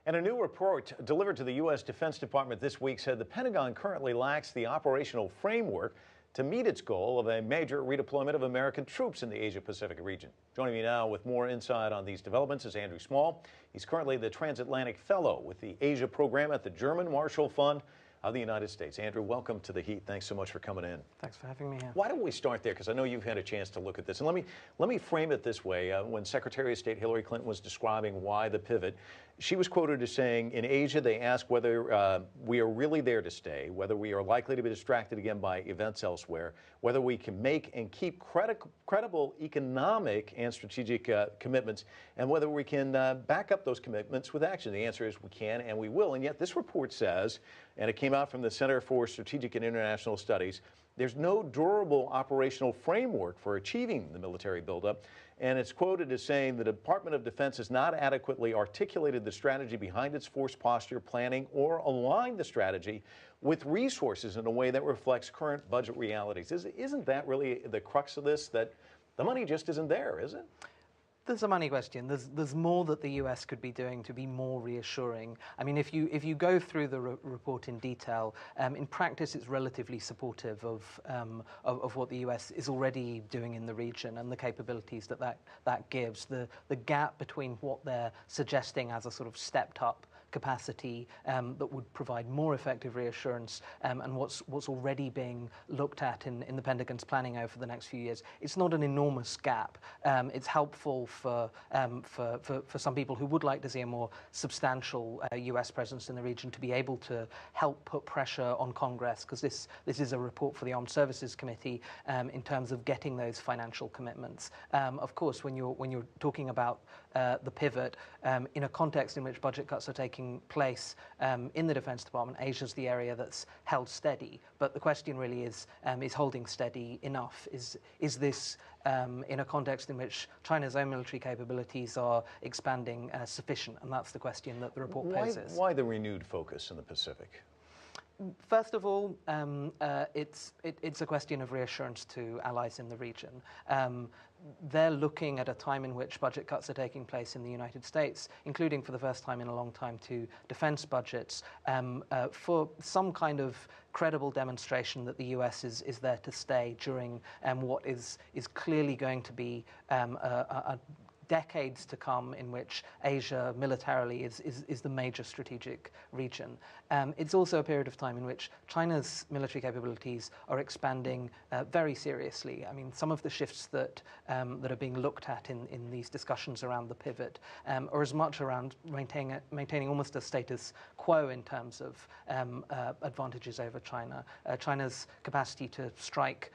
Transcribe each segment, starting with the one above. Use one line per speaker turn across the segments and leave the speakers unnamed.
And a new report delivered to the U.S. Defense Department this week said the Pentagon currently lacks the operational framework to meet its goal of a major redeployment of American troops in the Asia-Pacific region. Joining me now with more insight on these developments is Andrew Small. He's currently the Transatlantic Fellow with the Asia Program at the German Marshall Fund of the United States. Andrew, welcome to the Heat. Thanks so much for coming in.
Thanks for having me here.
Why don't we start there? Because I know you've had a chance to look at this. And let me frame it this way. When Secretary of State Hillary Clinton was describing why the pivot, she was quoted as saying, in Asia, they ask whether we are really there to stay, whether we are likely to be distracted again by events elsewhere, whether we can make and keep credible economic and strategic commitments, and whether we can back up those commitments with action. The answer is we can and we will. And yet this report says, and it came out from the Center for Strategic and International Studies, there's no durable operational framework for achieving the military buildup. And it's quoted as saying the Department of Defense has not adequately articulated the strategy behind its force posture planning or aligned the strategy with resources in a way that reflects current budget realities. Isn't that really the crux of this, that the money just isn't there, is it?
There's a money question. There's more that the US could be doing to be more reassuring. I mean, if you go through the report in detail, in practice it's relatively supportive of what the US is already doing in the region and the capabilities that gives. The gap between what they're suggesting as a sort of stepped up capacity that would provide more effective reassurance and what's already being looked at in the Pentagon's planning over the next few years. It's not an enormous gap. It's helpful for some people who would like to see a more substantial US presence in the region to be able to help put pressure on Congress, because this is a report for the Armed Services Committee in terms of getting those financial commitments. Of course, when you're talking about the pivot in a context in which budget cuts are taking place in the Defense Department, Asia's the area that's held steady. But the question really is holding steady enough? Is this in a context in which China's own military capabilities are expanding sufficient? And that's the question that the report poses.
Why the renewed focus in the Pacific?
First of all, it's a question of reassurance to allies in the region. They're looking at a time in which budget cuts are taking place in the United States, including for the first time in a long time to defense budgets, for some kind of credible demonstration that the US is there to stay during what is clearly going to be a decades to come in which Asia militarily is the major strategic region. It's also a period of time in which China's military capabilities are expanding very seriously. I mean, some of the shifts that are being looked at in these discussions around the pivot are as much around maintaining almost a status quo in terms of advantages over China. China's capacity to strike,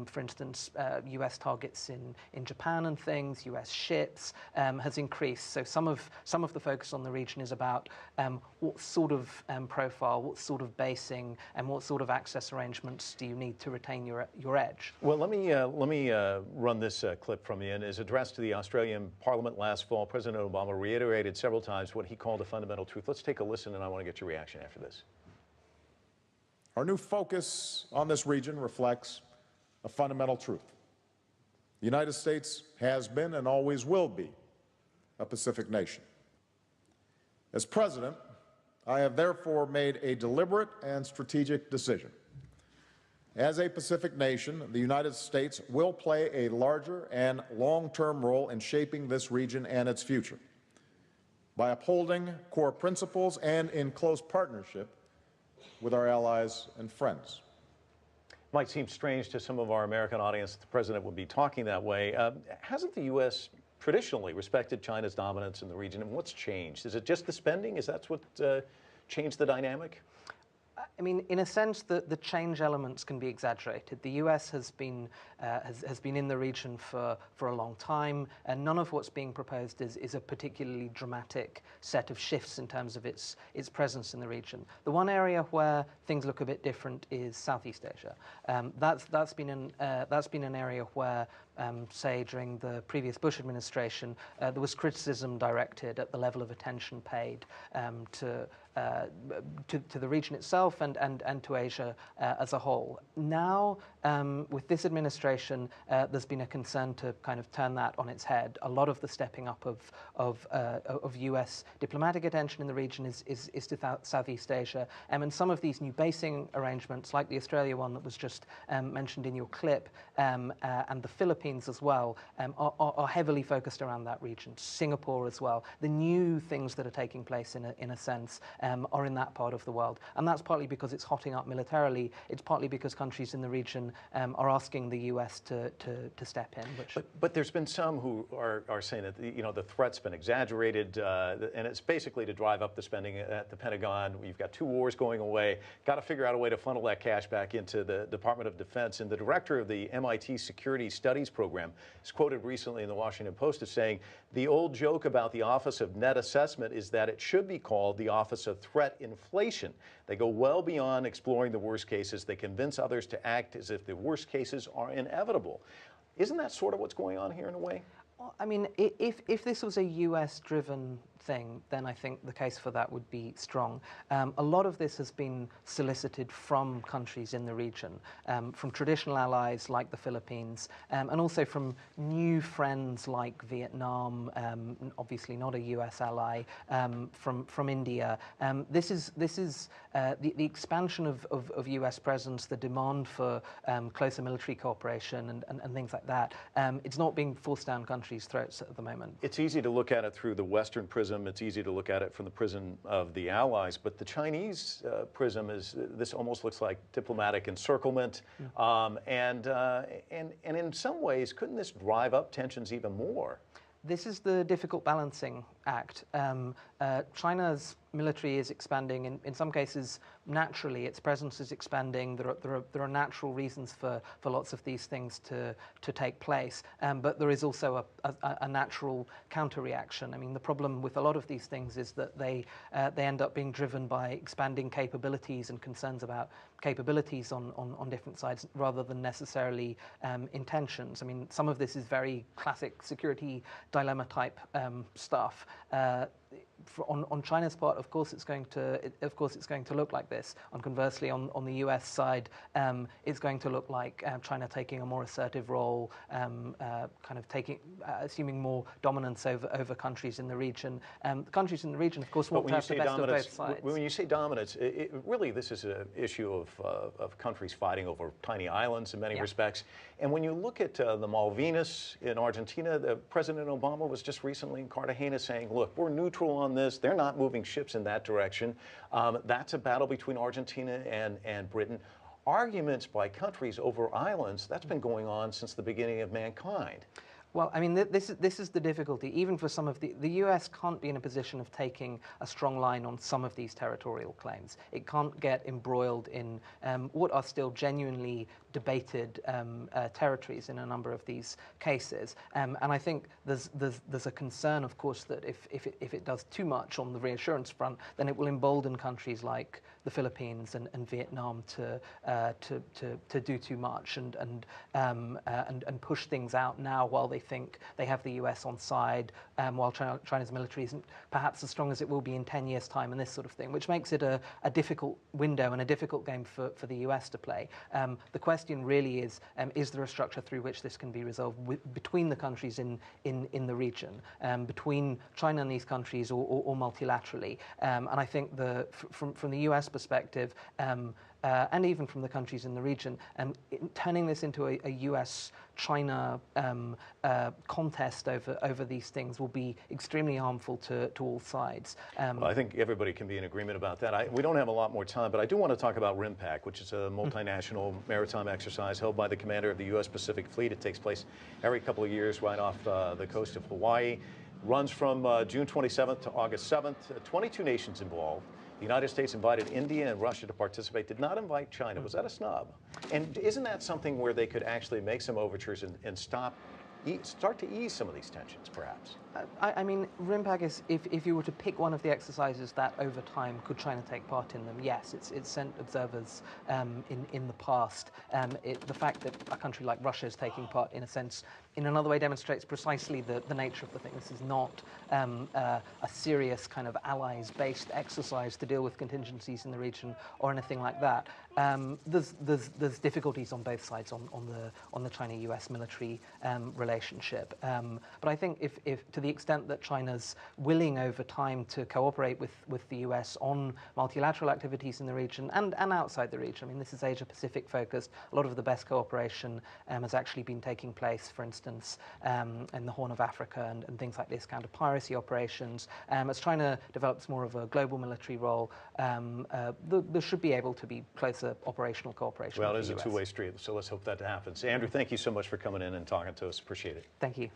for instance, US targets in Japan and things, US ships, has increased. So some of the focus on the region is about what sort of profile, what sort of basing, and what sort of access arrangements do you need to retain your edge?
Well, let me run this clip from you. In his address to the Australian Parliament last fall, President Obama reiterated several times what he called a fundamental truth. Let's take a listen, and I want to get your reaction after this.
Our new focus on this region reflects a fundamental truth. The United States has been and always will be a Pacific nation. As president, I have therefore made a deliberate and strategic decision. As a Pacific nation, the United States will play a larger and long-term role in shaping this region and its future by upholding core principles and in close partnership with our allies and friends.
Might seem strange to some of our American audience that the president would be talking that way. Hasn't the U.S. traditionally respected China's dominance in the region, and what's changed? Is it just the spending? Is that what changed the dynamic?
I mean, in a sense, the change elements can be exaggerated. The U.S. has been in the region for a long time, and none of what's being proposed is a particularly dramatic set of shifts in terms of its presence in the region. The one area where things look a bit different is Southeast Asia. That's been an area where say, during the previous Bush administration, there was criticism directed at the level of attention paid to the region itself and to Asia as a whole. Now, with this administration, there's been a concern to kind of turn that on its head. A lot of the stepping up of U.S. diplomatic attention in the region is to Southeast Asia, and some of these new basing arrangements, like the Australia one that was just mentioned in your clip, and the Philippines as well, are heavily focused around that region. Singapore as well. The new things that are taking place, in a sense, are in that part of the world, and that's partly because it's hotting up militarily. It's partly because countries in the region are asking the U.S. to step in.
But there's been some who are saying that the threat's been exaggerated, and it's basically to drive up the spending at the Pentagon. You've got 2 wars going away. Got to figure out a way to funnel that cash back into the Department of Defense. And the director of the MIT Security Studies Program is quoted recently in the Washington Post as saying, "The old joke about the Office of Net Assessment is that it should be called the Office of Threat Inflation. They go well beyond exploring the worst cases. They convince others to act as if the worst cases are inevitable." Isn't that sort of what's going on here in a way?
Well, I mean, if this was a US-driven thing, then I think the case for that would be strong. A lot of this has been solicited from countries in the region, from traditional allies like the Philippines, and also from new friends like Vietnam, obviously not a US ally, from India. This is the expansion of US presence, the demand for closer military cooperation and things like that. It's not being forced down countries' throats at the moment.
It's easy to look at it through the Western prism. It's easy to look at it from the prism of the allies, but the Chinese prism this almost looks like diplomatic encirclement, and in some ways, couldn't this drive up tensions even more?
This is the difficult balancing act. China's military is expanding. In some cases, naturally, its presence is expanding. There are natural reasons for lots of these things to take place, but there is also a natural counter-reaction. I mean, the problem with a lot of these things is that they end up being driven by expanding capabilities and concerns about capabilities on different sides rather than necessarily intentions. I mean, some of this is very classic security dilemma type stuff. On China's part, of course, it's going to look like this. And conversely, on the U.S. side, it's going to look like China taking a more assertive role, kind of assuming more dominance over countries in the region. Countries in the region, of course, want to have the best of both sides.
When you say dominance, really this is an issue of countries fighting over tiny islands in many respects. And when you look at the Malvinas in Argentina, President Obama was just recently in Cartagena saying, look, we're neutral on this. They're not moving ships in that direction. That's a battle between Argentina and Britain. Arguments by countries over islands, that's been going on since the beginning of mankind.
Well, I mean, this is the difficulty. Even for some of the U.S. can't be in a position of taking a strong line on some of these territorial claims. It can't get embroiled in what are still genuinely debated territories in a number of these cases. And I think there's a concern, of course, that if it does too much on the reassurance front, then it will embolden countries like the Philippines and Vietnam to do too much and push things out now while they think they have the US on side, while China's military isn't perhaps as strong as it will be in 10 years' time and this sort of thing, which makes it a difficult window and a difficult game for the US to play. The question really is there a structure through which this can be resolved between the countries in the region, between China and these countries or multilaterally? And I think from the US perspective, and even from the countries in the region, turning this into a US-China contest over these things will be extremely harmful to all sides.
Well, I think everybody can be in agreement about that. We don't have a lot more time, but I do want to talk about RIMPAC, which is a multinational maritime exercise held by the commander of the U.S. Pacific Fleet. It takes place every couple of years right off the coast of Hawaii. Runs from June 27th to August 7th. 22 nations involved. The United States invited India and Russia to participate, did not invite China. Was that a snub? And isn't that something where they could actually make some overtures and start to ease some of these tensions, perhaps?
I mean, RIMPAC is, if you were to pick one of the exercises that over time could China take part in them, yes, it's sent observers in the past. The fact that a country like Russia is taking part, in a sense, in another way demonstrates precisely the nature of the thing. This is not a serious kind of allies-based exercise to deal with contingencies in the region or anything like that. There's difficulties on both sides on the China-US military relationship. But I think if to the extent that China's willing over time to cooperate with the US on multilateral activities in the region and outside the region, I mean, this is Asia-Pacific focused. A lot of the best cooperation has actually been taking place, for instance, in the Horn of Africa and things like this, counter-piracy operations. As China develops more of a global military role, there should be able to be closer operational cooperation.
Well, it
with
is
the
a
US.
two-way street, so let's hope that happens. Andrew, thank you so much for coming in and talking to us. Appreciate it.
Thank you.